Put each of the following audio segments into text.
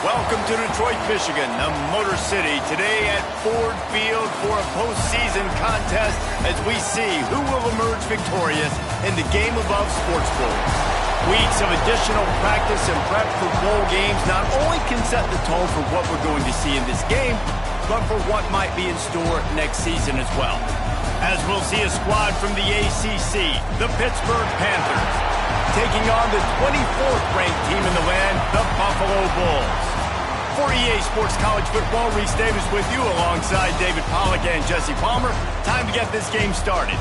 Welcome to Detroit, Michigan, the Motor City. Today at Ford Field for a postseason contest as we see who will emerge victorious in the game above sports bowls. Weeks of additional practice and prep for bowl games not only can set the tone for what we're going to see in this game, but for what might be in store next season as well. As we'll see a squad from the ACC, the Pittsburgh Panthers, taking on the 24th ranked team in the land, the Buffalo Bulls. For EA Sports College Football, Reese Davis with you alongside David Pollack and Jesse Palmer. Time to get this game started.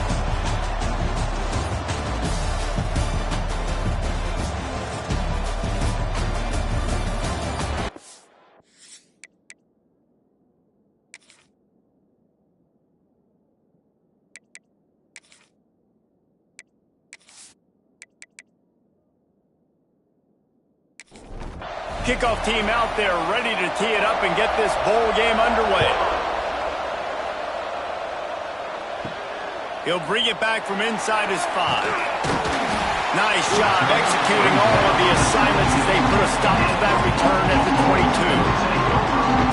Kickoff team out there ready to tee it up and get this bowl game underway. He'll bring it back from inside his 5. Nice job executing all of the assignments as they put a stop to that return at the 22.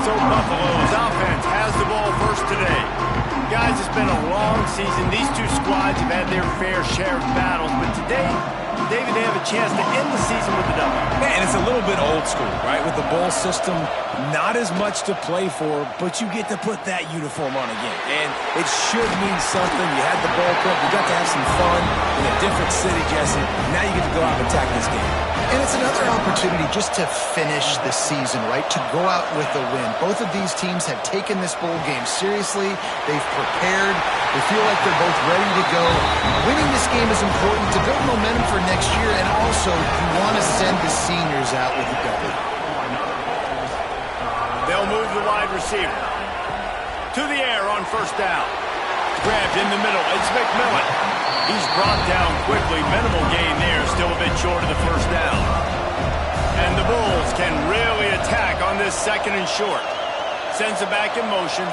So Buffalo's offense has the ball first today. Guys, it's been a long season. These two squads have had their fair share of battles, but today, David, they have a chance to end the season with a W. Man, it's a little bit old school, right? With the bowl system, not as much to play for, but you get to put that uniform on again. And it should mean something. You had the bowl cup. You got to have some fun in a different city, Jesse. Now you get to go out and attack this game. And it's another opportunity just to finish the season, right? To go out with a win. Both of these teams have taken this bowl game seriously. They've prepared. They feel like they're both ready to go. Winning this game is important to build momentum for next year, and also you want to send the seniors out with a W. They'll move the wide receiver to the air on first down. Grabbed in the middle. It's McMillan. He's brought down quickly. Minimal gain there. Still a bit short of the first down. And the Bulls can really attack on this second and short. Sends it back in motion.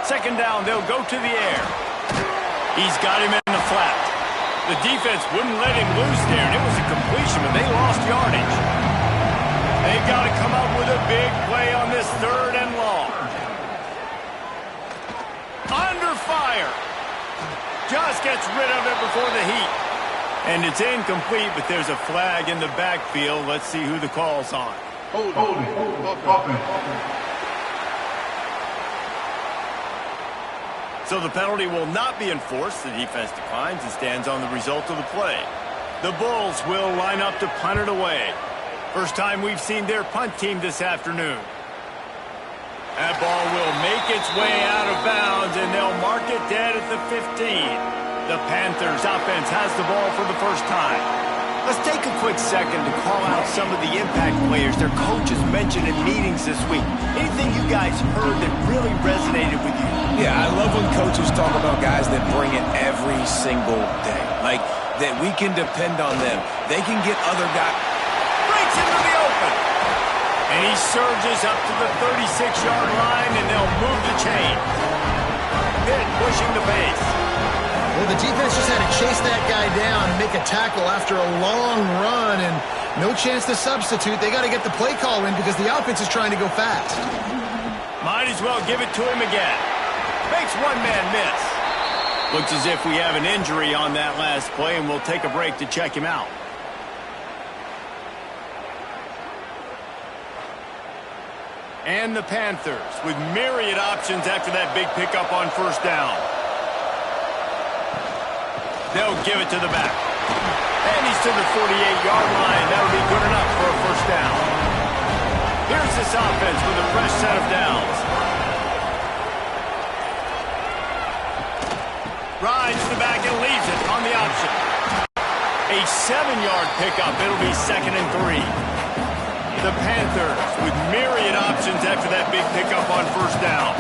Second down, they'll go to the air. He's got him in the flat. The defense wouldn't let him loose there, and it was a completion, but they lost yardage. They've got to come up with a big play on this third and long. Under fire. Just gets rid of it before the heat. And it's incomplete, but there's a flag in the backfield. Let's see who the call's on. Holding. So the penalty will not be enforced. The defense declines and stands on the result of the play. The Bulls will line up to punt it away. First time we've seen their punt team this afternoon. That ball will make its way out of bounds, and they'll mark it dead at the 15. The Panthers offense has the ball for the first time. Let's take a quick second to call out some of the impact players their coaches mentioned in meetings this week. Anything you guys heard that really resonated with you? Yeah, I love when coaches talk about guys that bring it every single day. Like, that we can depend on them. They can get other guys. Breaks into the open. And he surges up to the 36-yard line, and they'll move the chain. Pitt pushing the base. Well, the defense just had to chase that guy down and make a tackle after a long run, and no chance to substitute. They got to get the play call in because the offense is trying to go fast. Might as well give it to him again. Makes one man miss. Looks as if we have an injury on that last play, and we'll take a break to check him out. And the Panthers with myriad options after that big pickup on first down. They'll give it to the back. And he's to the 48-yard line. That'll be good enough for a first down. Here's this offense with a fresh set of downs. Rides the back and leaves it on the option. A 7-yard pickup. It'll be 2nd and 3. The Panthers with myriad options after that big pickup on first down.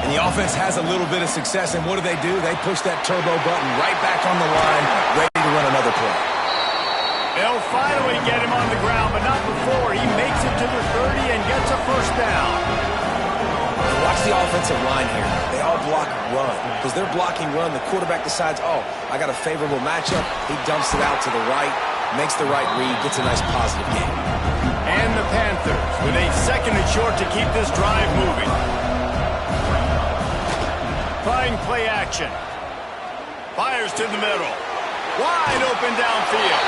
And the offense has a little bit of success, and what do? They push that turbo button right back on the line, ready to run another play. They'll finally get him on the ground, but not before he makes it to the 30 and gets a first down. Watch the offensive line here. They all block run. Because they're blocking run, the quarterback decides, oh, I got a favorable matchup. He dumps it out to the right, makes the right read, gets a nice positive gain. And the Panthers with a 2nd and short to keep this drive moving. Trying play action. Fires to the middle. Wide open downfield.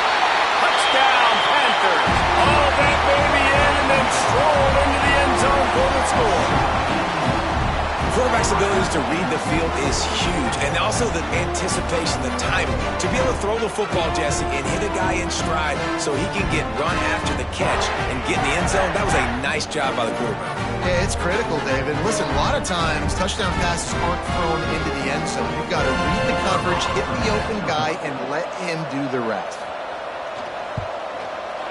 Touchdown, Panthers. All that baby in and then stroll into the end zone for the score. Quarterback's abilities to read the field is huge, and also the anticipation, the timing. To be able to throw the football, Jesse, and hit a guy in stride so he can get run after the catch and get in the end zone, that was a nice job by the quarterback. Yeah, it's critical, David. Listen, a lot of times touchdown passes aren't thrown into the end zone. You've got to read the coverage, hit the open guy, and let him do the rest.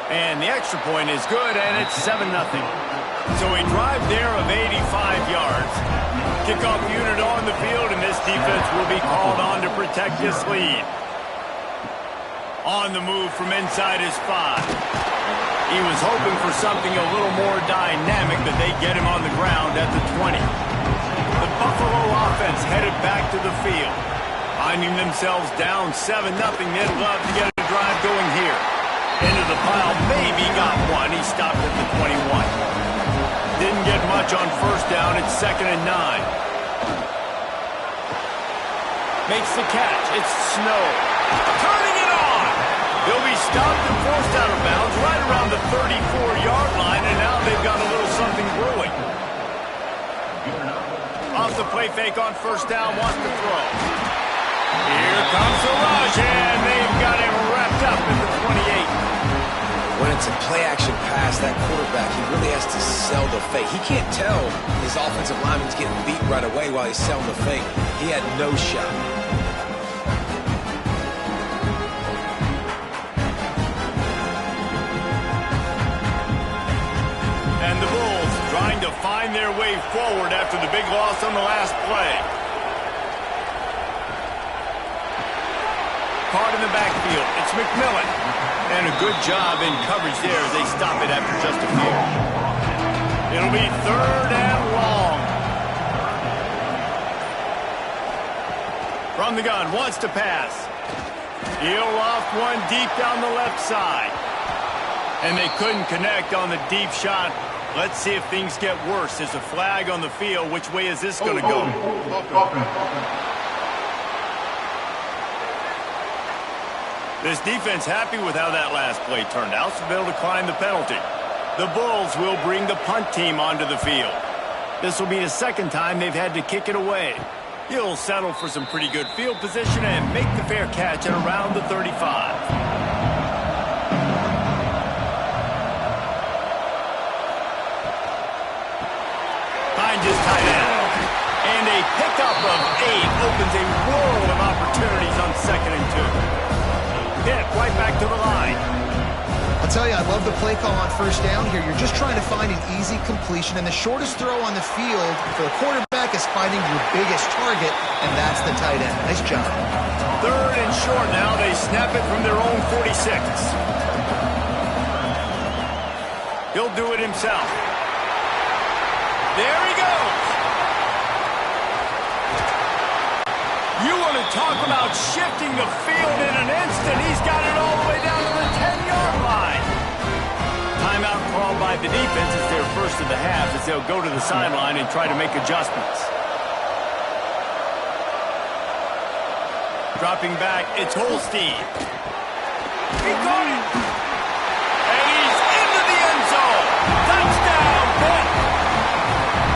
And the extra point is good, and it's 7-0. So a drive there of 85 yards. Kickoff unit on the field, and this defense will be called on to protect this lead. On the move from inside his 5. He was hoping for something a little more dynamic, but they get him on the ground at the 20. The Buffalo offense headed back to the field. Finding themselves down 7-0, they'd love to get a drive going here. Into the pile, maybe got one. He stopped at the 21. Didn't get much on first down. It's 2nd and 9. Makes the catch. It's Snow. Turning it on. They'll be stopped and forced out of bounds right around the 34-yard line, and now they've got a little something brewing. Off the play fake on first down, wants to throw. Here comes the rush, and they've got him wrapped up at the 28. When it's a play-action pass, that quarterback, he really has to sell the fake. He can't tell his offensive lineman's getting beat right away while he's selling the fake. He had no shot. And the Bulls trying to find their way forward after the big loss on the last play. Caught in the backfield. It's McMillan. And a good job in coverage there as they stop it after just a few. It'll be 3rd and long. From the gun, wants to pass. He'll loft one deep down the left side. And they couldn't connect on the deep shot. Let's see if things get worse. There's a flag on the field. Which way is this going to go? This defense happy with how that last play turned out, so they'll decline the penalty. The Bulls will bring the punt team onto the field. This will be the 2nd time they've had to kick it away. He'll settle for some pretty good field position and make the fair catch at around the 35. Behind his tight end. And a pickup of 8 opens a world of opportunities on 2nd and 2. Hit right back to the line. I'll tell you, I love the play call on first down here. You're just trying to find an easy completion, and the shortest throw on the field for the quarterback is finding your biggest target, and that's the tight end. Nice job. 3rd and short now. They snap it from their own 46. He'll do it himself. There he goes. You want to talk about shifting the field in an instant. He's got it all the way down to the 10-yard line. Timeout called by the defense. It's their first of the half as they'll go to the sideline and try to make adjustments. Dropping back, it's Holstein. He caught it. And he's into the end zone. Touchdown, Pitt.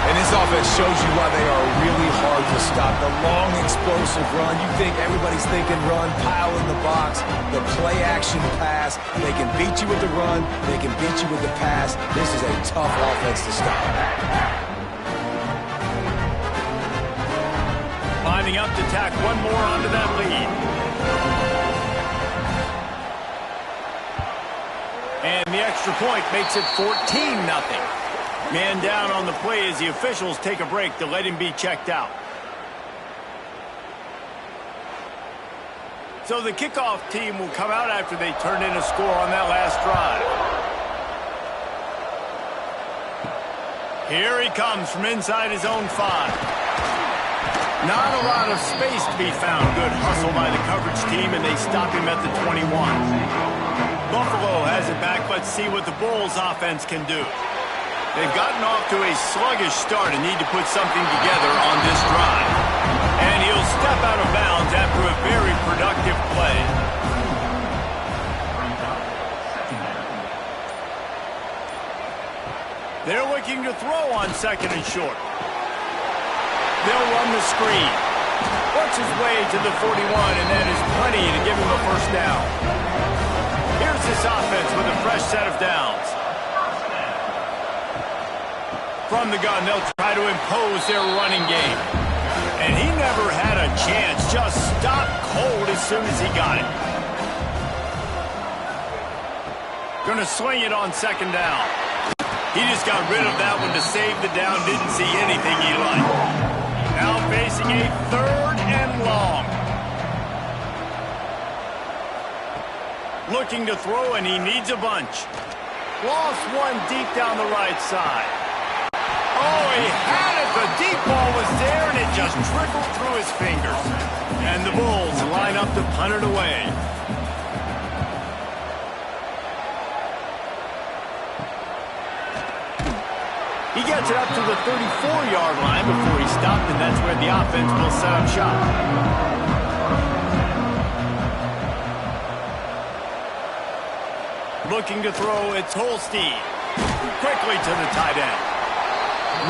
And this offense shows you why they are really hard to stop. The long, explosive run. You think everybody's thinking run, pile in the box. The play-action pass. They can beat you with the run. They can beat you with the pass. This is a tough offense to stop. Lining up to tack one more onto that lead. And the extra point makes it 14-0. Man down on the play as the officials take a break to let him be checked out. So the kickoff team will come out after they turn in a score on that last drive. Here he comes from inside his own 5. Not a lot of space to be found. Good hustle by the coverage team, and they stop him at the 21. Buffalo has it back. Let's see what the Bulls offense can do. They've gotten off to a sluggish start and need to put something together on this drive. And he'll step out of bounds after a very productive play. They're looking to throw on second and short. They'll run the screen. Works his way to the 41, and that is plenty to give him a first down. Here's this offense with a fresh set of downs. From the gun, they'll try to impose their running game. And he never had a chance. Just stopped cold as soon as he got it. Gonna swing it on second down. He just got rid of that one to save the down. Didn't see anything he liked. Now facing a third and long. Looking to throw, and he needs a bunch. Lost one deep down the right side. Oh, he had it. The deep ball was there, and it just trickled through his fingers. And the Bulls line up to punt it away. He gets it up to the 34-yard line before he stopped, and that's where the offense will set up shop. Looking to throw, it's Holstein. Quickly to the tight end.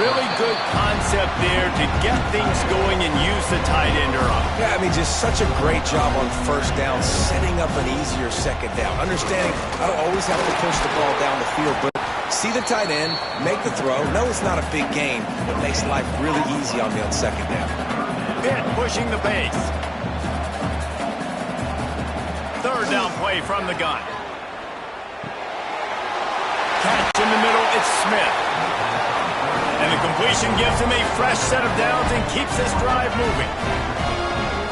Really good concept there to get things going and use the tight ender up. Yeah, I mean, just such a great job on first down, setting up an easier second down. Understanding I don't always have to push the ball down the field, but see the tight end, make the throw. No, it's not a big gain, but makes life really easy on me on second down. Pitt pushing the pace. Third down play from the gun. Catch in the middle, it's Smith. And the completion gives him a fresh set of downs and keeps this drive moving.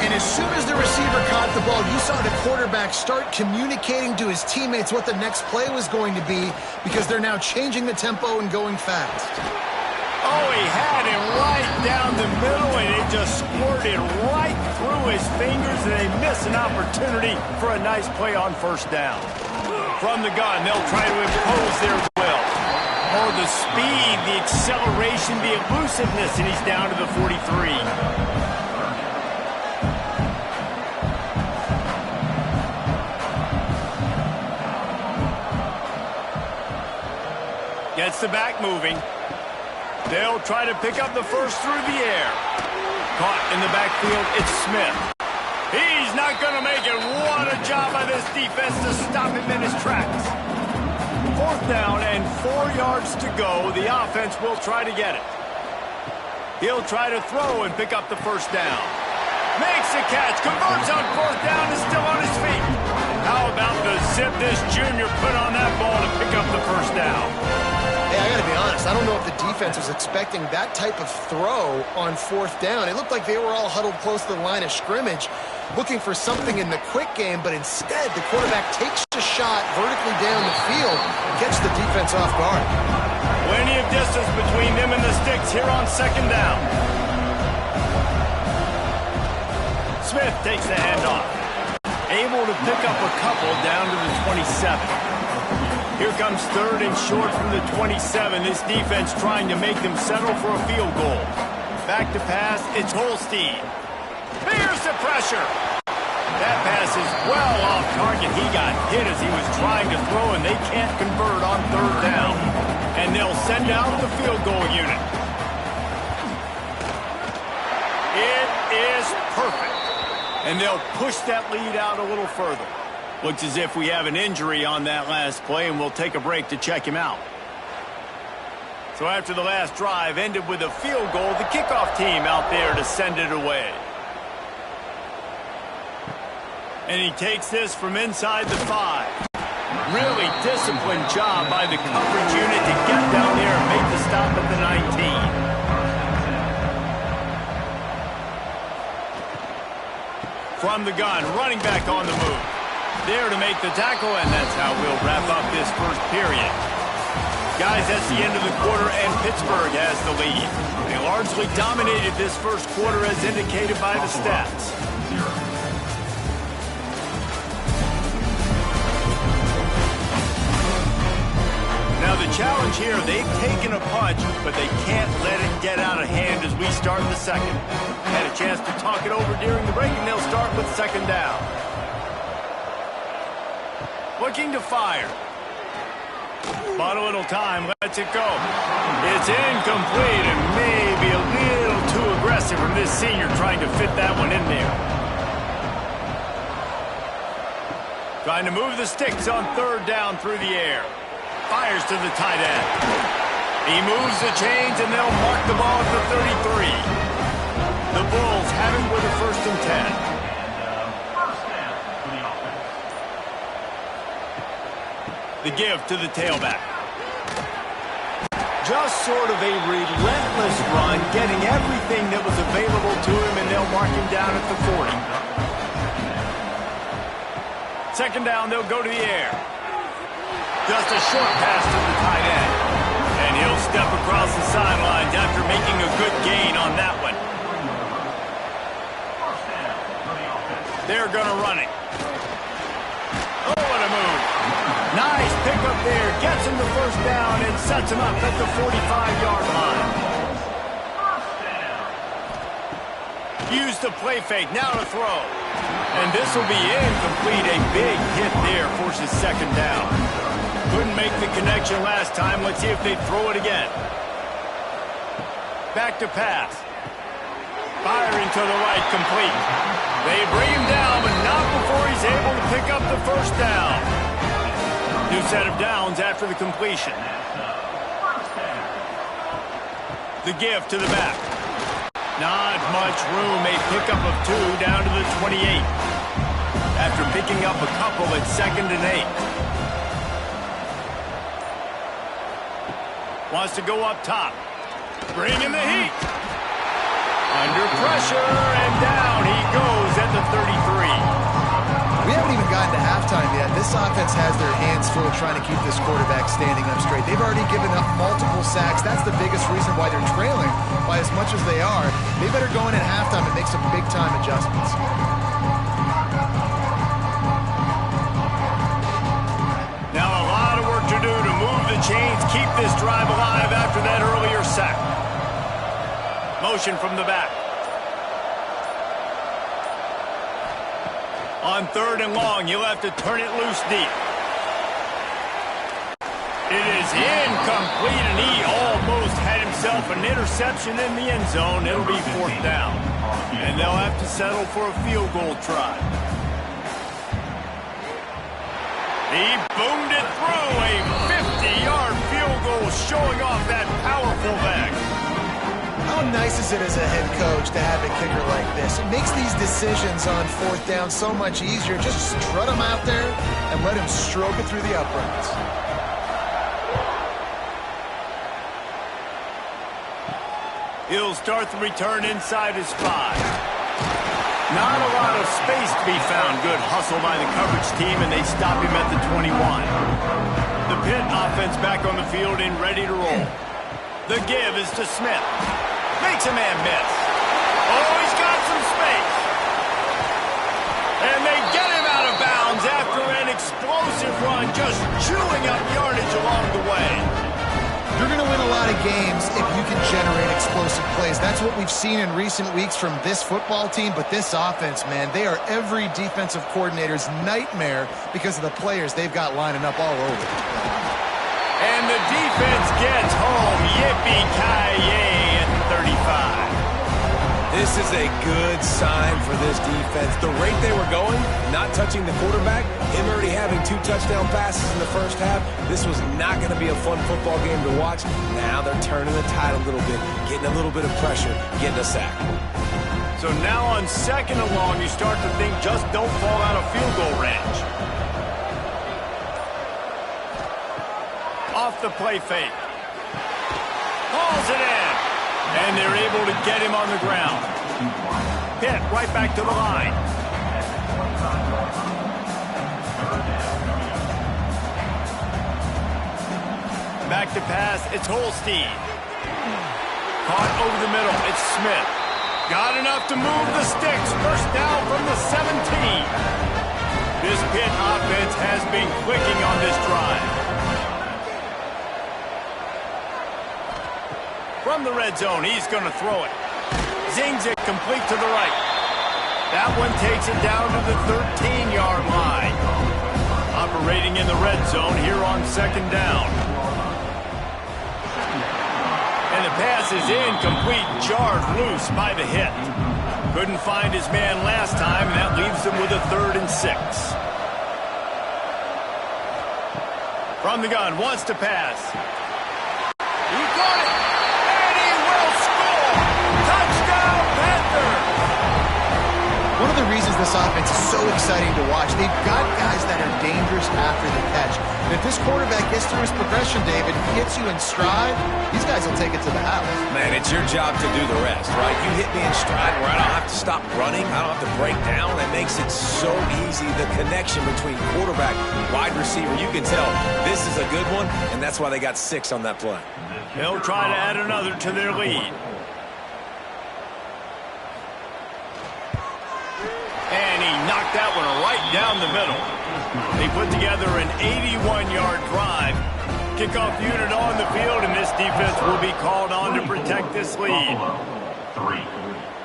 And as soon as the receiver caught the ball, you saw the quarterback start communicating to his teammates what the next play was going to be because they're now changing the tempo and going fast. Oh, he had him right down the middle, and it just squirted right through his fingers, and they miss an opportunity for a nice play on first down. From the gun, they'll try to impose their will. Oh, the speed, the acceleration, the elusiveness, and he's down to the 43. Gets the back moving. They'll try to pick up the first through the air. Caught in the backfield, it's Smith. He's not going to make it. What a job by this defense to stop him in his tracks. Fourth down and 4 yards to go. The offense will try to get it. He'll try to throw and pick up the first down. Makes a catch, converts on fourth down, is still on his feet. How about the zip this junior put on that ball to pick up the first down? Hey, I gotta be honest, I don't know if the defense was expecting that type of throw on fourth down. It looked like they were all huddled close to the line of scrimmage, looking for something in the quick game, but instead the quarterback takes a shot vertically down the field, gets the defense off guard. Plenty of distance between them and the sticks here on second down. Smith takes the handoff. Able to pick up a couple down to the 27. Here comes third and short from the 27. This defense trying to make them settle for a field goal. Back to pass, it's Holstein. Here's the pressure. That pass is well off target. He got hit as he was trying to throw, and they can't convert on third down. And they'll send out the field goal unit. It is perfect. And they'll push that lead out a little further. Looks as if we have an injury on that last play, and we'll take a break to check him out. So after the last drive ended with a field goal, the kickoff team out there to send it away. And he takes this from inside the 5. Really disciplined job by the coverage unit to get down there and make the stop at the 19. From the gun, running back on the move. There to make the tackle, and that's how we'll wrap up this first period. Guys, that's the end of the quarter, and Pittsburgh has the lead. They largely dominated this first quarter as indicated by the stats. the challenge here, they've taken a punch, but they can't let it get out of hand as we start the second. Had a chance to talk it over during the break, and they'll start with second down. Looking to fire. Bought a little time, lets it go. It's incomplete and maybe a little too aggressive from this senior trying to fit that one in there. Trying to move the sticks on third down through the air. Fires to the tight end. He moves the chains and they'll mark the ball at the 33. The Bulls have it with a 1st and 10. The give to the tailback. Just sort of a relentless run, getting everything that was available to him, and they'll mark him down at the 40. Second down, they'll go to the air. Just a short pass to the tight end. And he'll step across the sidelines after making a good gain on that one. They're going to run it. Oh, what a move. Nice pickup there. Gets him the 1st down and sets him up at the 45-yard line. Use the play fake. Now to throw. And this will be incomplete. A big hit there forces second down. Couldn't make the connection last time. Let's see if they throw it again. Back to pass. Firing to the right, complete. They bring him down, but not before he's able to pick up the 1st down. New set of downs after the completion. The give to the back. Not much room. A pickup of 2 down to the 28. After picking up a couple at 2nd and 8. Wants to go up top. Bring in the heat. Under pressure, and down he goes at the 33. We haven't even gotten to halftime yet. This offense has their hands full trying to keep this quarterback standing up straight. They've already given up multiple sacks. That's the biggest reason why they're trailing by as much as they are. They better go in at halftime and make some big-time adjustments. Now a lot of work to do to move the chains, keep this drive alive after that earlier sack. Motion from the back. On 3rd and long, you'll have to turn it loose deep. It is incomplete, and he almost had himself an interception in the end zone. It'll be 4th down. And they'll have to settle for a field goal try. He boomed it through. A 50-yard field goal showing off that powerful back. How nice is it as a head coach to have a kicker like this? It makes these decisions on 4th down so much easier. Just strut him out there and let him stroke it through the uprights. He'll start the return inside his 5. Not a lot of space to be found. Good hustle by the coverage team, and they stop him at the 21. The Pitt offense back on the field and ready to roll. The give is to Smith. Makes a man miss. Oh, he's got some space. And they get him out of bounds after an explosive run, just chewing up yardage along the way. You're going to win a lot of games if you can generate explosive plays. That's what we've seen in recent weeks from this football team, but this offense, man, they are every defensive coordinator's nightmare because of the players they've got lining up all over. And the defense gets home. Yippee-ki-yay at the 35. This is a good sign for this defense. The rate they were going, not touching the quarterback, him already having 2 touchdown passes in the first half, this was not going to be a fun football game to watch. Now they're turning the tide a little bit, getting a little bit of pressure, getting a sack. So now on 2nd and long, you start to think just don't fall out of field goal range. Off the play fake. Hauls it in. And they're able to get him on the ground. Pitt right back to the line. Back to pass. It's Holstein. Caught over the middle. It's Smith. Got enough to move the sticks. First down from the 17. This Pitt offense has been clicking on this drive. From the red zone, he's going to throw it. Zings it complete to the right. That one takes it down to the 13-yard line. Operating in the red zone here on second down. And the pass is incomplete, jarred loose by the hit. Couldn't find his man last time, and that leaves him with a 3rd and 6. From the gun, wants to pass. He got it, and he will score! Touchdown, Panthers! One of the reasons this offense is so exciting to watch, they've got guys that are dangerous after the catch. And if this quarterback gets through his progression, David, gets you in stride, these guys will take it to the house. Man, it's your job to do the rest, right? You hit me in stride where I don't have to stop running. I don't have to break down. It makes it so easy. The connection between quarterback, wide receiver, you can tell this is a good one, and that's why they got 6 on that play. They'll try to add another to their lead. And he knocked that one right down the middle. They put together an 81-yard drive. Kickoff unit on the field, and this defense will be called on to protect this lead.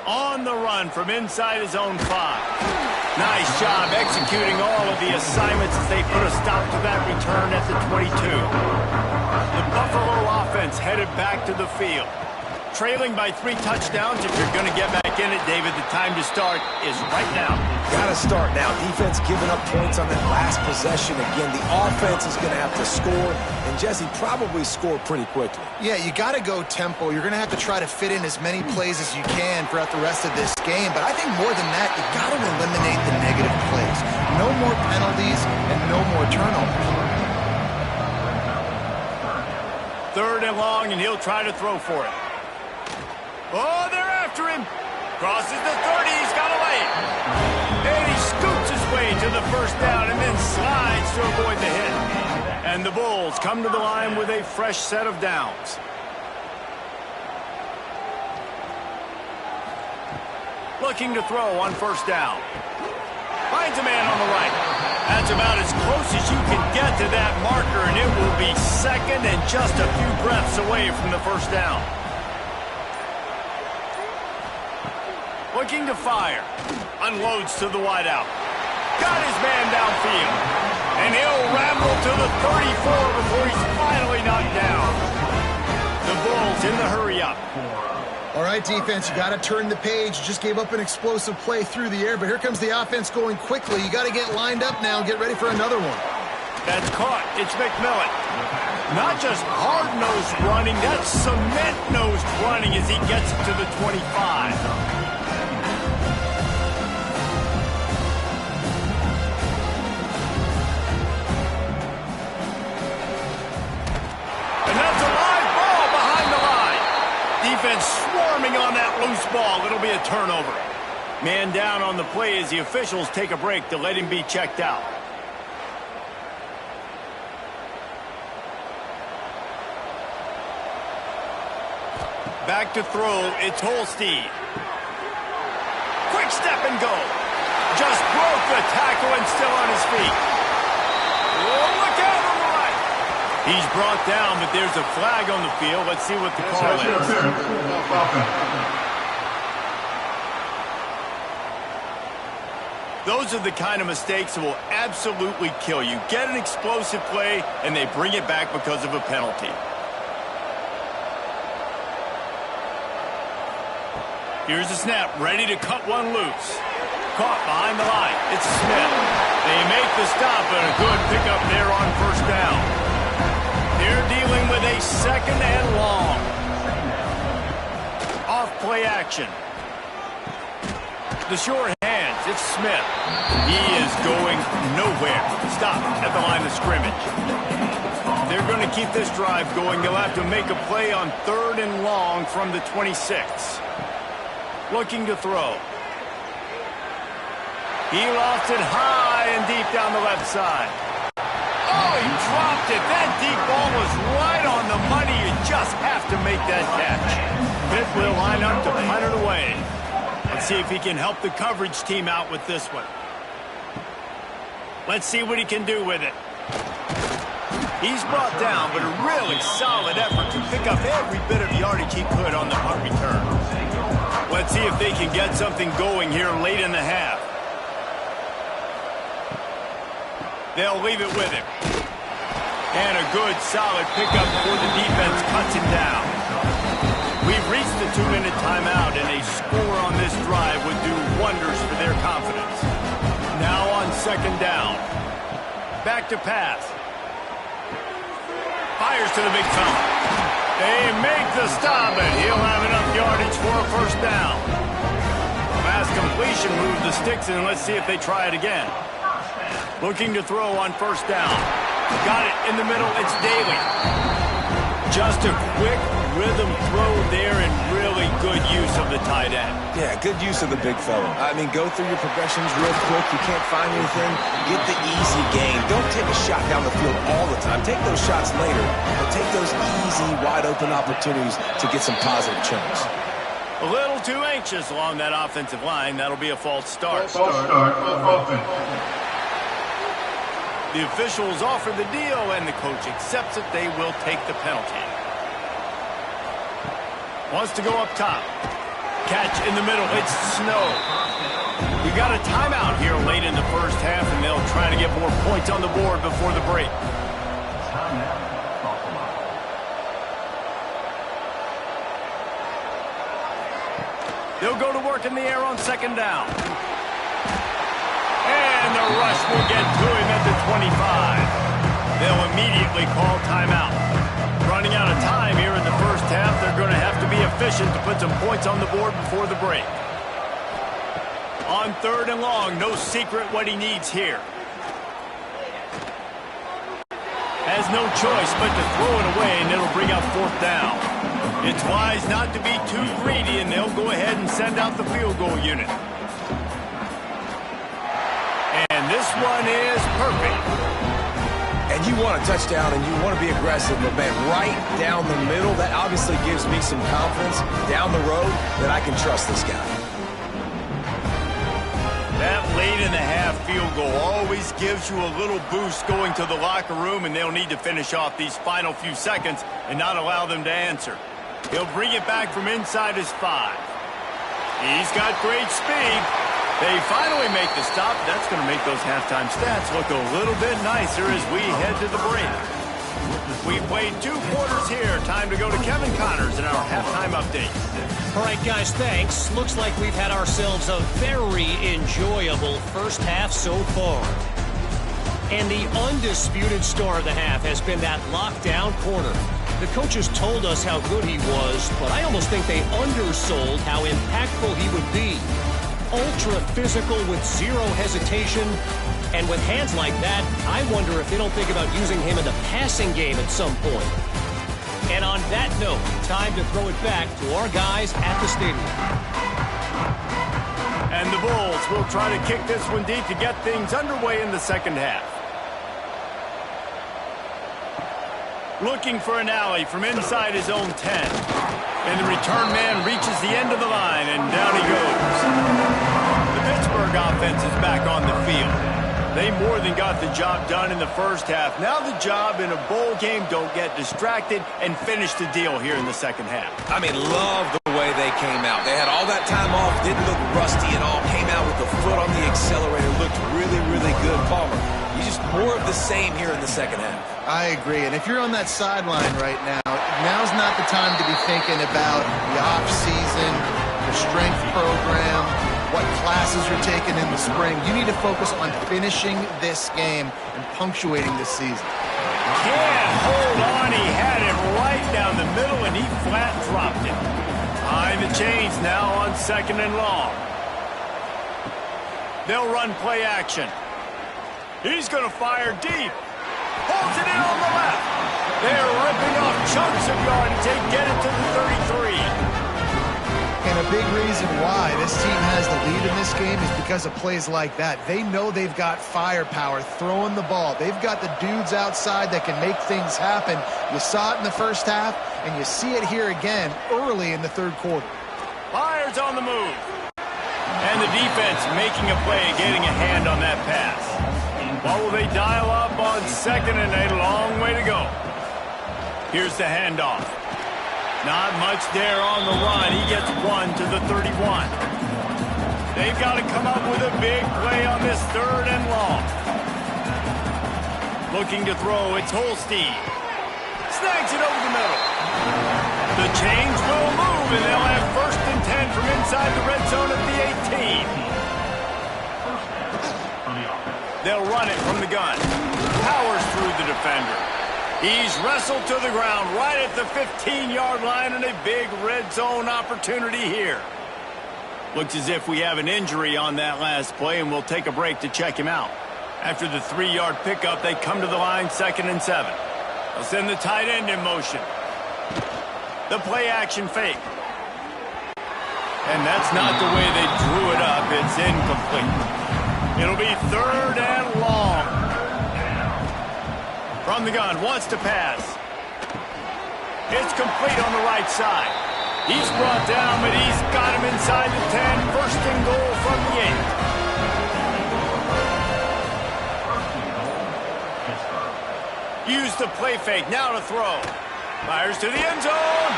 On the run from inside his own 5. Nice job executing all of the assignments as they put a stop to that return at the 22. The Buffalo offense headed back to the field. Trailing by 3 touchdowns. If you're going to get back in it, David, the time to start is right now. Got to start now. Defense giving up points on that last possession. Again, the offense is going to have to score, and Jesse probably score pretty quickly. Yeah, you got to go tempo. You're going to have to try to fit in as many plays as you can throughout the rest of this game. But I think more than that, you got to eliminate the negative plays. No more penalties and no more turnovers. 3rd and long, and he'll try to throw for it. Oh, they're after him. Crosses the 30. He's got away. And he scoots his way to the first down and then slides to avoid the hit. And the Bulls come to the line with a fresh set of downs. Looking to throw on first down. Finds a man on the right. That's about as close as you can get to that marker, and it will be 2nd and just a few breaths away from the first down. Looking to fire. Unloads to the wideout. Got his man downfield. And he'll ramble to the 34 before he's finally knocked down. The Bulls in the hurry-up. All right, defense, you got to turn the page. You just gave up an explosive play through the air, but here comes the offense going quickly. You got to get lined up now and get ready for another one. That's caught. It's McMillan. Not just hard-nosed running, that's cement-nosed running as he gets it to the 25. Defense swarming on that loose ball. It'll be a turnover. Man down on the play as the officials take a break to let him be checked out. Back to throw. It's Holstein. Quick step and go. Just broke the tackle and still on his feet. Oh, look out on the right. He's brought down, but there's a flag on the field. Let's see what the call is. Those are the kind of mistakes that will absolutely kill you. Get an explosive play, and they bring it back because of a penalty. Here's the snap, ready to cut one loose. Caught behind the line. It's Smith. They make the stop, but a good pickup there on first down. They're dealing with a 2nd and long. Off play action. The short hands. It's Smith. He is going nowhere. Stop at the line of scrimmage. They're going to keep this drive going. They'll have to make a play on 3rd and long from the 26. Looking to throw. He lost it high and deep down the left side. Oh, he dropped it. That deep ball was right on the money. You just have to make that catch. Pitt will line up to punt it away. Let's see if he can help the coverage team out with this one. Let's see what he can do with it. He's brought down, but a really solid effort to pick up every bit of yardage he could on the punt return. Let's see if they can get something going here late in the half. They'll leave it with him. And a good, solid pickup before the defense cuts him down. We've reached the 2-minute timeout, and a score on this drive would do wonders for their confidence. Now on second down. Back to pass. Fires to the big fella. They make the stop, and he'll have enough yardage for a first down. Pass completion moved the sticks, and let's see if they try it again. Looking to throw on first down. Got it in the middle. It's Daly. Just a quick rhythm throw there and really good use of the tight end. Yeah, good use of the big fella. I mean, go through your progressions real quick. You can't find anything. Get the easy gain. Don't take a shot down the field all the time. Take those shots later, but take those easy, wide-open opportunities to get some positive chunks. A little too anxious along that offensive line. That'll be a false start. The officials offer the deal, and the coach accepts it. They will take the penalty. Wants to go up top. Catch in the middle. It's Snow. We got a timeout here late in the first half, and they'll try to get more points on the board before the break. They'll go to work in the air on second down. And the rush will get to him at the 25. They'll immediately call timeout. Running out of time here in the first half, they're going to have to be efficient to put some points on the board before the break. On third and long, no secret what he needs here. Has no choice but to throw it away, and it'll bring up fourth down. It's wise not to be too greedy, and they'll go ahead and send out the field goal unit. And this one is perfect. And you want a touchdown, and you want to be aggressive, but, man, right down the middle, that obviously gives me some confidence down the road that I can trust this guy. That late-in-the-half field goal always gives you a little boost going to the locker room, and they'll need to finish off these final few seconds and not allow them to answer. He'll bring it back from inside his 5. He's got great speed. They finally make the stop. That's going to make those halftime stats look a little bit nicer as we head to the break. We played 2 quarters here. Time to go to Kevin Connors in our halftime update. All right, guys, thanks. Looks like we've had ourselves a very enjoyable first half so far. And the undisputed star of the half has been that lockdown corner. The coaches told us how good he was, but I almost think they undersold how impactful he would be. Ultra physical with zero hesitation, and with hands like that, I wonder if they don't think about using him in the passing game at some point. And on that note, time to throw it back to our guys at the stadium. And the Bulls will try to kick this one deep to get things underway in the second half. Looking for an alley from inside his own 10. And the return man reaches the end of the line, and down he goes. The Pittsburgh offense is back on the field. They more than got the job done in the first half. Now the job in a bowl game, don't get distracted and finish the deal here in the second half. I mean, love the way they came out. They had all that time off, didn't look rusty at all, came out with the foot on the accelerator, looked really, really good. Palmer, you just more of the same here in the second half. I agree. And if you're on that sideline right now, now's not the time to be thinking about the off-season, the strength program, what classes you're taking in the spring. You need to focus on finishing this game and punctuating this season. Can't hold on. He had it right down the middle, and he flat dropped it. Behind the chains now on second and long. They'll run play action. He's going to fire deep. Holds it in on the left. They're ripping off chunks of yardage. They get it to the 33. And a big reason why this team has the lead in this game is because of plays like that. They know they've got firepower throwing the ball. They've got the dudes outside that can make things happen. You saw it in the first half, and you see it here again early in the third quarter. Fires on the move. And the defense making a play, getting a hand on that pass. What will they dial up on second and a long way to go? Here's the handoff. Not much there on the run. He gets one to the 31. They've got to come up with a big play on this third and long. Looking to throw, it's Holstein. Snags it over the middle. The chains will move, and they'll have 1st and 10 from inside the red zone at the 18. They'll run it from the gun. Powers through the defender. He's wrestled to the ground right at the 15-yard line, and a big red zone opportunity here. Looks as if we have an injury on that last play, and we'll take a break to check him out. After the 3-yard pickup, they come to the line 2nd and 7. They'll send the tight end in motion. The play action fake. And that's not the way they drew it up. It's incomplete. It'll be 3rd and long. From the gun, wants to pass. It's complete on the right side. He's brought down, but he's got him inside the 10. 1st and goal from the 8. Use the play fake, now to throw. Fires to the end zone.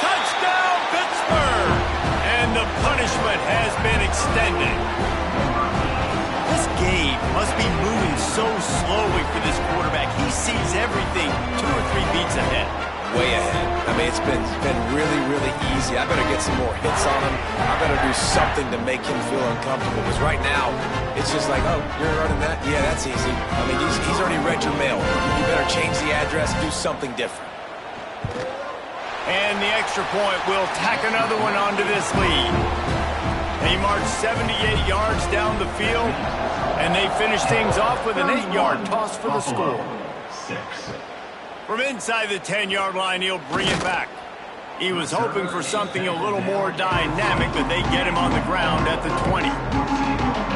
Touchdown, Pittsburgh! And the punishment has been extended. This game must be moving so slowly for this quarterback. He sees everything 2 or 3 beats ahead. Way ahead. I mean, it's been really, really easy. I better get some more hits on him. I better do something to make him feel uncomfortable. Because right now, it's just like, oh, you're running that? Yeah, that's easy. I mean, he's already read your mail. You better change the address, do something different. And the extra point will tack another one onto this lead. They march 78 yards down the field, and they finish things off with an 8-yard toss for the score. From inside the 10-yard line, he'll bring it back. He was hoping for something a little more dynamic, but they get him on the ground at the 20.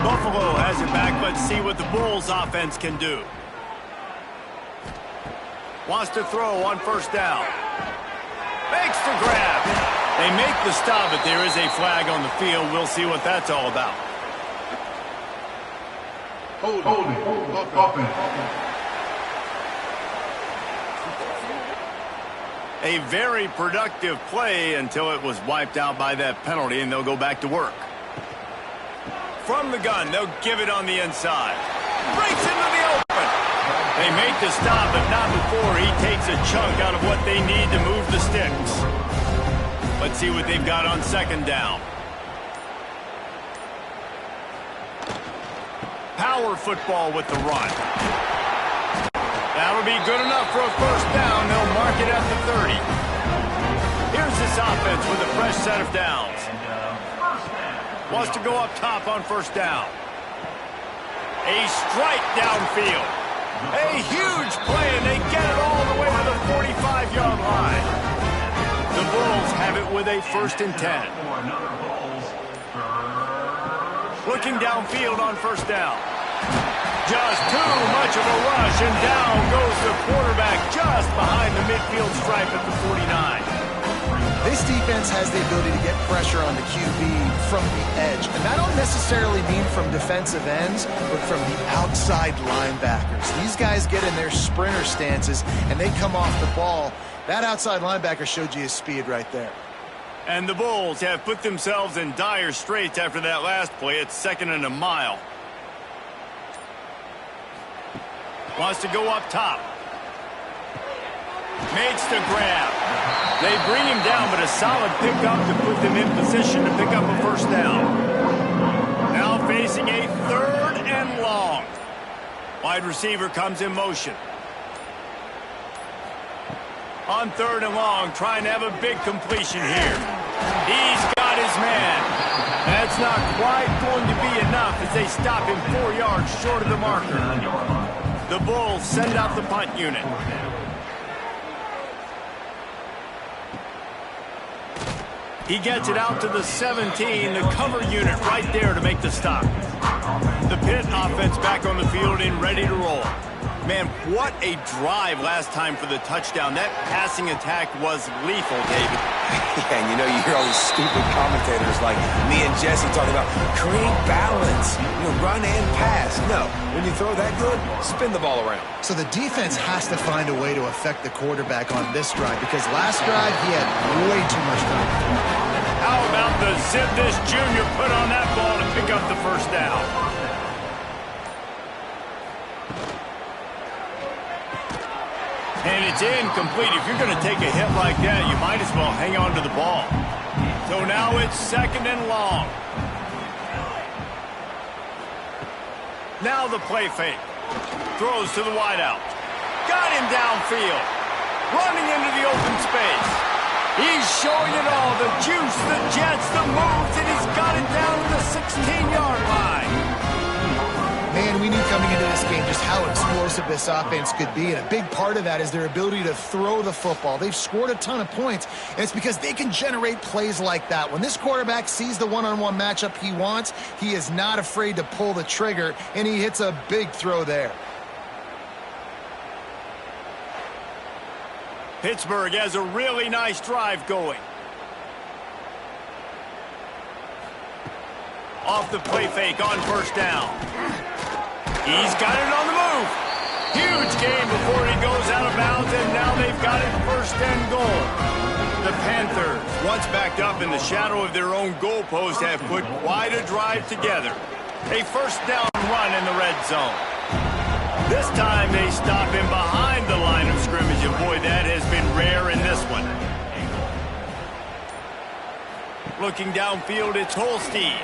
Buffalo has it back. Let's see what the Bulls offense can do. Wants to throw on 1st down. Makes the grab. They make the stop, but there is a flag on the field. We'll see what that's all about. Holding. Offense. A very productive play until it was wiped out by that penalty, and they'll go back to work. From the gun, they'll give it on the inside. Breaks into the open. They make the stop, but not before he takes a chunk out of what they need to move the sticks. Let's see what they've got on 2nd down. Power football with the run. That'll be good enough for a 1st down. They'll mark it at the 30. Here's this offense with a fresh set of downs. Wants to go up top on 1st down. A strike downfield. A huge play, and they get it all the way to the 45-yard line. The Bulls have it with a 1st and 10. Looking downfield on 1st down. Just too much of a rush, and down goes the quarterback just behind the midfield stripe at the 49. This defense has the ability to get pressure on the QB from the edge. And that don't necessarily mean from defensive ends, but from the outside linebackers. These guys get in their sprinter stances, and they come off the ball. That outside linebacker showed you his speed right there. And the Bulls have put themselves in dire straits after that last play. It's 2nd and a mile. Wants to go up top. Makes the grab. They bring him down, but a solid pickup to put them in position to pick up a 1st down. Now facing a 3rd and long. Wide receiver comes in motion. On 3rd and long, trying to have a big completion here. He's got his man. That's not quite going to be enough as they stop him 4 yards short of the marker. The Bulls send out the punt unit. He gets it out to the 17, the cover unit right there to make the stop. The Pitt offense back on the field and ready to roll. Man, what a drive last time for the touchdown. That passing attack was lethal, David. Yeah, and you know, you hear all these stupid commentators like me and Jesse talking about create balance, run and pass. No, when you throw that good, spin the ball around. So the defense has to find a way to affect the quarterback on this drive because last drive he had way too much time. How about the zip this junior put on that ball to pick up the first down? And it's incomplete. If you're going to take a hit like that, you might as well hang on to the ball. So now it's 2nd and long. Now the play fake. Throws to the wideout. Got him downfield. Running into the open space. He's showing it all. The juice, the jets, the moves, and he's got it down to the 16-yard line. Man, we knew coming into this game just how explosive this offense could be, and a big part of that is their ability to throw the football. They've scored a ton of points, and it's because they can generate plays like that. When this quarterback sees the one-on-one matchup he wants, he is not afraid to pull the trigger, and he hits a big throw there. Pittsburgh has a really nice drive going. Off the play fake on first down. He's got it on the move. Huge gain before he goes out of bounds, and now they've got it 1st and goal. The Panthers, once backed up in the shadow of their own goalpost, have put quite a drive together. A 1st down run in the red zone. This time they stop him behind the line of scrimmage, and boy, that has been rare in this one. Looking downfield, it's Holstein.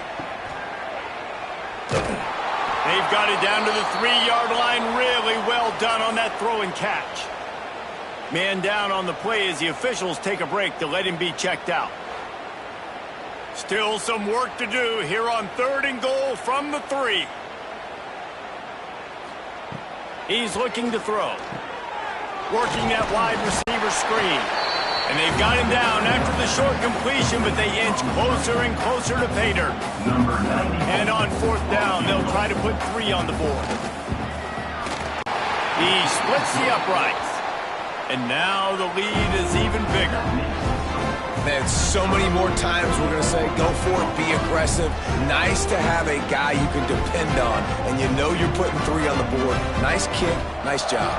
They've got it down to the 3-yard line. Really well done on that throw and catch. Man down on the play as the officials take a break to let him be checked out. Still some work to do here on 3rd and goal from the 3. He's looking to throw. Working that wide receiver screen. And they've got him down after the short completion, but they inch closer and closer to pay dirt. And on 4th down, they'll try to put 3 on the board. He splits the uprights. And now the lead is even bigger. Man, so many more times we're going to say, go for it, be aggressive. Nice to have a guy you can depend on, and you know you're putting 3 on the board. Nice kick, nice job.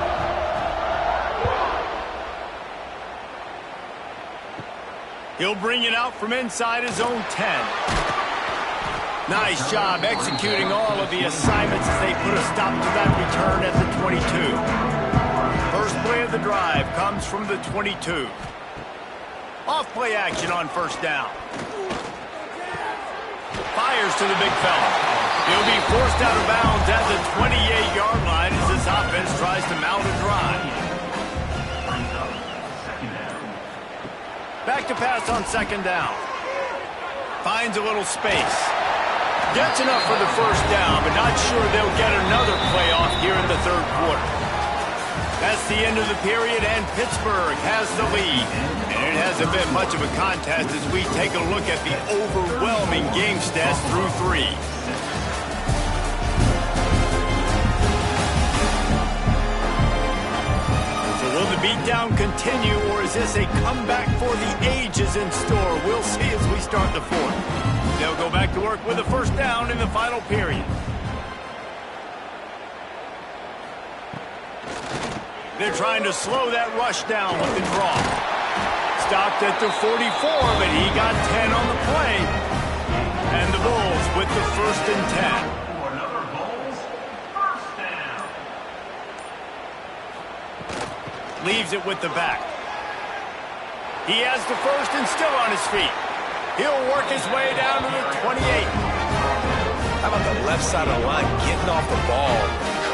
He'll bring it out from inside his own 10. Nice job executing all of the assignments as they put a stop to that return at the 22. First play of the drive comes from the 22. Off play action on 1st down. Fires to the big fella. He'll be forced out of bounds at the 28-yard line as this offense tries to mount a drive. Back to pass on 2nd down. Finds a little space. Gets enough for the 1st down, but not sure they'll get another play off here in the 3rd quarter. That's the end of the period, and Pittsburgh has the lead. And it hasn't been much of a contest as we take a look at the overwhelming game stats through 3. Will the beatdown continue, or is this a comeback for the ages in store? We'll see as we start the 4th. They'll go back to work with a 1st down in the final period. They're trying to slow that rush down with the draw. Stopped at the 44, but he got 10 on the play. And the Bulls with the 1st and 10. Leaves it with the back. He has the 1st and still on his feet. He'll work his way down to the 28. How about the left side of the line getting off the ball,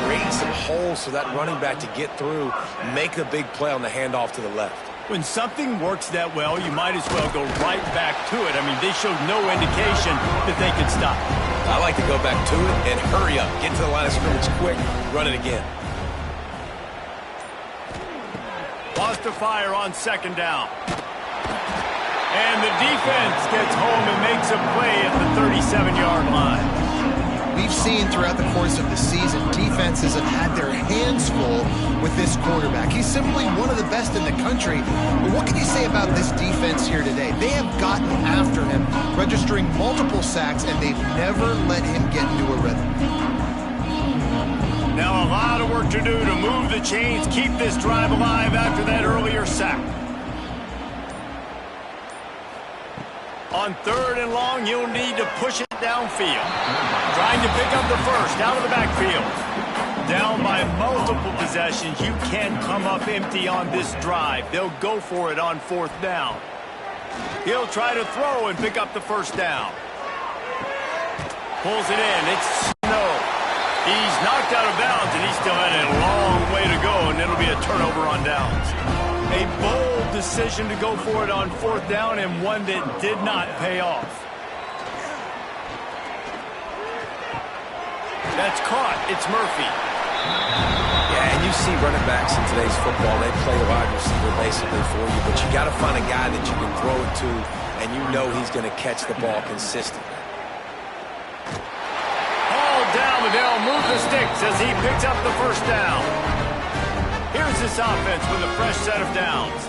creating some holes for that running back to get through, make the big play on the handoff to the left. When something works that well, you might as well go right back to it. I mean, they showed no indication that they could stop. I like to go back to it and hurry up. Get to the line of scrimmage quick, run it again. Lost to fire on 2nd down. And the defense gets home and makes a play at the 37-yard line. we've seen throughout the course of the season, defenses have had their hands full with this quarterback. He's simply one of the best in the country. But what can you say about this defense here today? They have gotten after him, registering multiple sacks, and they've never let him get into a rhythm. Now a lot of work to do to move the chains, keep this drive alive after that earlier sack. On 3rd and long, you'll need to push it downfield. Trying to pick up the first out of the backfield. Down by multiple possessions, you can't come up empty on this drive. They'll go for it on 4th down. He'll try to throw and pick up the first down. Pulls it in. It's Snow. He's knocked out of bounds, and he still had a long way to go, and it'll be a turnover on downs. A bold decision to go for it on 4th down, and one that did not pay off. That's caught. It's Murphy. Yeah, and you see running backs in today's football, they play the wide receiver basically for you, but you got to find a guy that you can throw it to, and you know he's going to catch the ball consistently. Hauled down, but they'll move the sticks as he picks up the first down. Here's this offense with a fresh set of downs.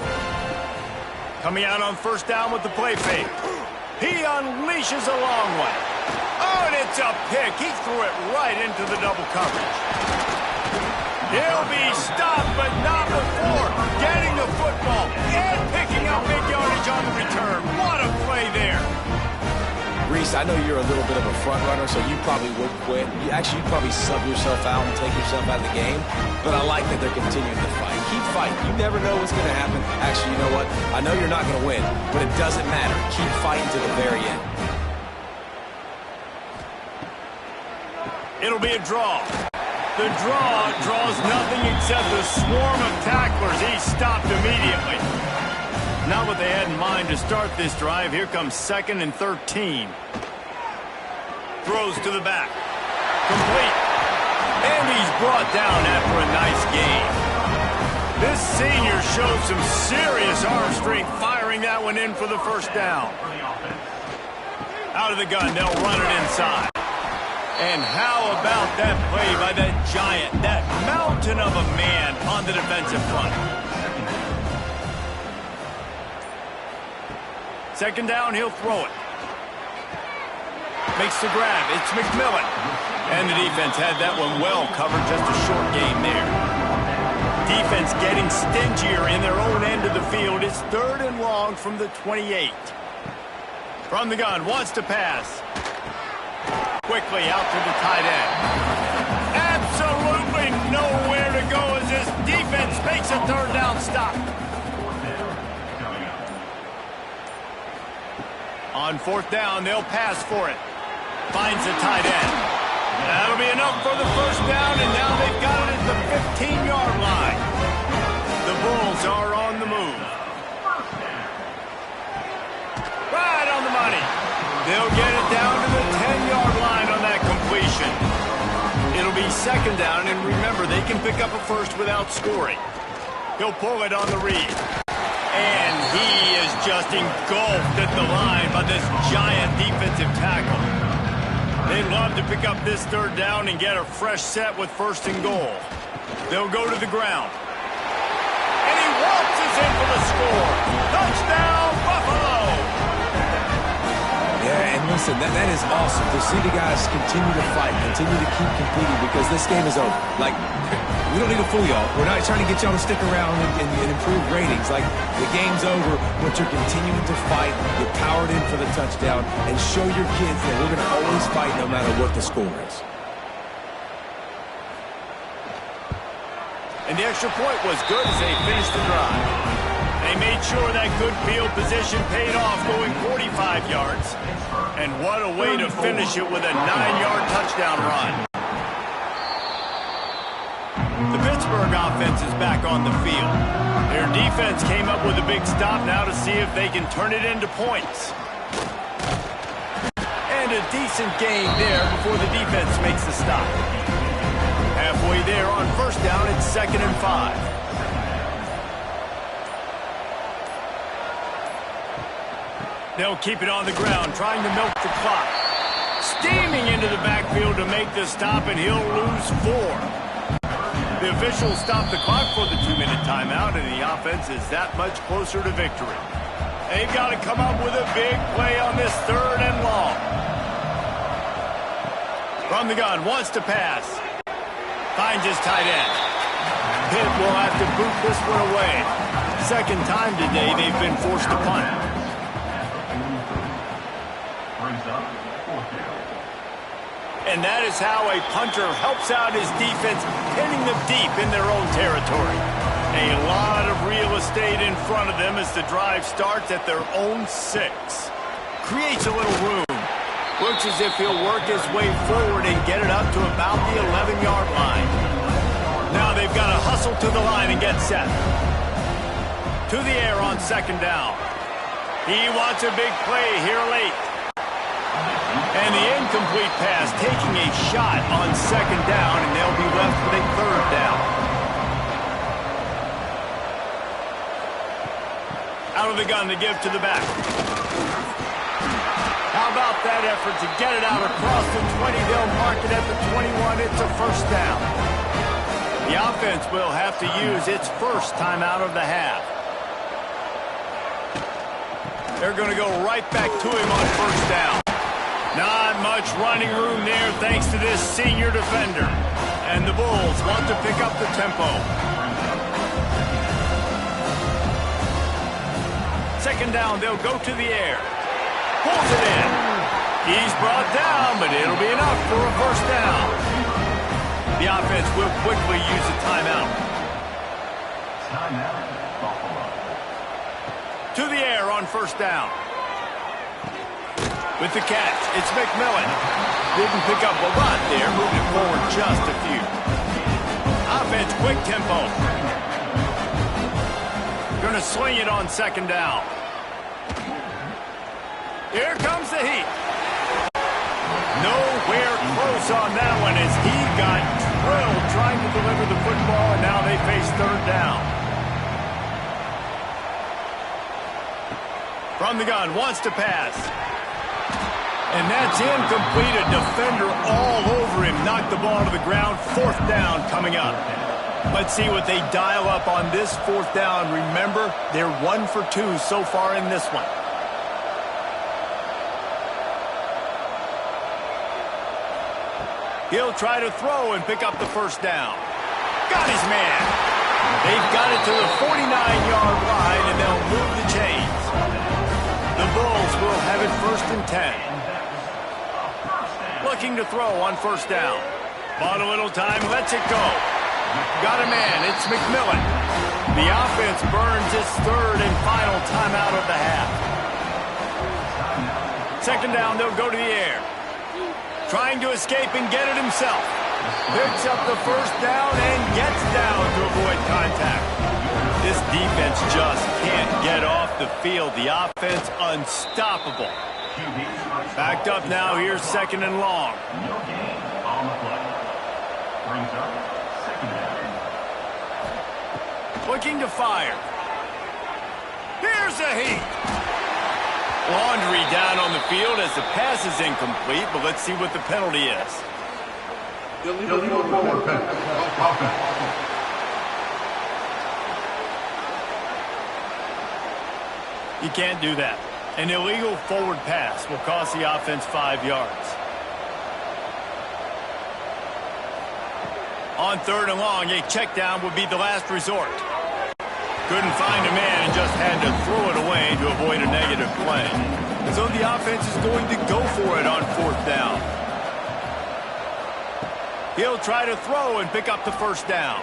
Coming out on 1st down with the play fake. He unleashes a long one. Oh, and it's a pick. He threw it right into the double coverage. He'll be stopped, but not before getting the football and picking up big yardage on the return. What a play there. Reese, I know you're a little bit of a front runner, so you probably would quit. You'd probably sub yourself out and take yourself out of the game, but I like that they're continuing to fight. Keep fighting. You never know what's going to happen. Actually, you know what? I know you're not going to win, but it doesn't matter. Keep fighting to the very end. It'll be a draw. The draw draws nothing except a swarm of tacklers. He's stopped immediately. Not what they had in mind to start this drive. Here comes 2nd and 13. Throws to the back. Complete. And he's brought down after a nice gain. This senior showed some serious arm strength firing that one in for the first down. Out of the gun, they'll run it inside. And how about that play by that giant, that mountain of a man on the defensive front? 2nd down, he'll throw it. Makes the grab. It's McMillan. And the defense had that one well covered. Just a short game there. Defense getting stingier in their own end of the field. It's 3rd and long from the 28. From the gun, wants to pass. Quickly out to the tight end. Absolutely nowhere to go as this defense makes a 3rd down stop. On 4th down, they'll pass for it. Finds the tight end. That'll be enough for the first down, and now they've got it at the 15-yard line. The Bulls are on the move. Right on the money. They'll get it down to the 10-yard line on that completion. It'll be 2nd down, and remember, they can pick up a first without scoring. He'll pull it on the read. And he is just engulfed at the line by this giant defensive tackle. They'd love to pick up this 3rd down and get a fresh set with 1st and goal. They'll go to the ground. And he waltzes in for the score. Touchdown, Buffalo! Yeah, and listen, that is awesome to see the guys continue to fight, continue to keep competing, because this game is over. Like, we don't need to fool y'all. We're not trying to get y'all to stick around and improve ratings. Like, the game's over, but you're continuing to fight. You powered in for the touchdown, and show your kids that we're going to always fight no matter what the score is. And the extra point was good as they finished the drive. They made sure that good field position paid off, going 45 yards. And what a way to finish it with a 9-yard touchdown run. The Pittsburgh offense is back on the field. Their defense came up with a big stop now to see if they can turn it into points. And a decent gain there before the defense makes the stop. Halfway there on 1st down, it's 2nd and 5. They'll keep it on the ground, trying to milk the clock. Steaming into the backfield to make the stop, and he'll lose 4. The officials stop the clock for the 2-minute timeout, and the offense is that much closer to victory. They've got to come up with a big play on this 3rd and long. From the gun, wants to pass. Finds his tight end. Pitt will have to boot this one away. Second time today they've been forced to punt. And that is how a punter helps out his defense, pinning them deep in their own territory. A lot of real estate in front of them as the drive starts at their own 6. Creates a little room. Looks as if he'll work his way forward and get it up to about the 11-yard line. Now they've got to hustle to the line and get set. To the air on 2nd down. He wants a big play here late. And the incomplete pass taking a shot on 2nd down, and they'll be left with a 3rd down. Out of the gun to give to the back. How about that effort to get it out across the 20? They'll mark it at the 21. It's a 1st down. The offense will have to use its first timeout of the half. They're going to go right back to him on 1st down. Not much running room there thanks to this senior defender. And the Bulls want to pick up the tempo. 2nd down, they'll go to the air. Pulls it in. He's brought down, but it'll be enough for a 1st down. The offense will quickly use a timeout. To the air on 1st down. With the catch, it's McMillan. Didn't pick up a lot there, moving it forward just a few. Offense, quick tempo. Going to sling it on 2nd down. Here comes the heat. Nowhere close on that one as he got drilled trying to deliver the football, and now they face 3rd down. From the gun, wants to pass. And that's incomplete. A defender all over him. Knocked the ball to the ground. 4th down coming up. Let's see what they dial up on this 4th down. Remember, they're 1 for 2 so far in this one. He'll try to throw and pick up the 1st down. Got his man. They've got it to the 49-yard line, and they'll move the chains. The Bulls will have it 1st and 10. Looking to throw on 1st down. Bought a little time, lets it go. Got a man, it's McMillan. The offense burns its 3rd and final timeout of the half. 2nd down, they'll go to the air. Trying to escape and get it himself. Picks up the 1st down and gets down to avoid contact. This defense just can't get off the field. The offense unstoppable. Backed up now, here's 2nd and long. Looking to fire. Here's a heat. Laundry down on the field as the pass is incomplete, but let's see what the penalty is. Illegal forward pass. You can't do that. An illegal forward pass will cost the offense 5 yards. On 3rd and long, a check down would be the last resort. Couldn't find a man and just had to throw it away to avoid a negative play. So the offense is going to go for it on 4th down. He'll try to throw and pick up the 1st down.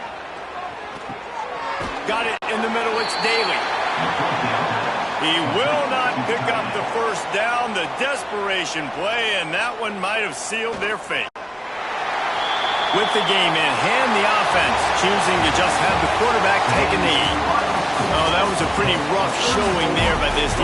Got it in the middle, it's Daly. He will not pick up the 1st down, the desperation play, and that one might have sealed their fate. With the game in hand, the offense choosing to just have the quarterback taking the lead. Oh, that was a pretty rough showing there by this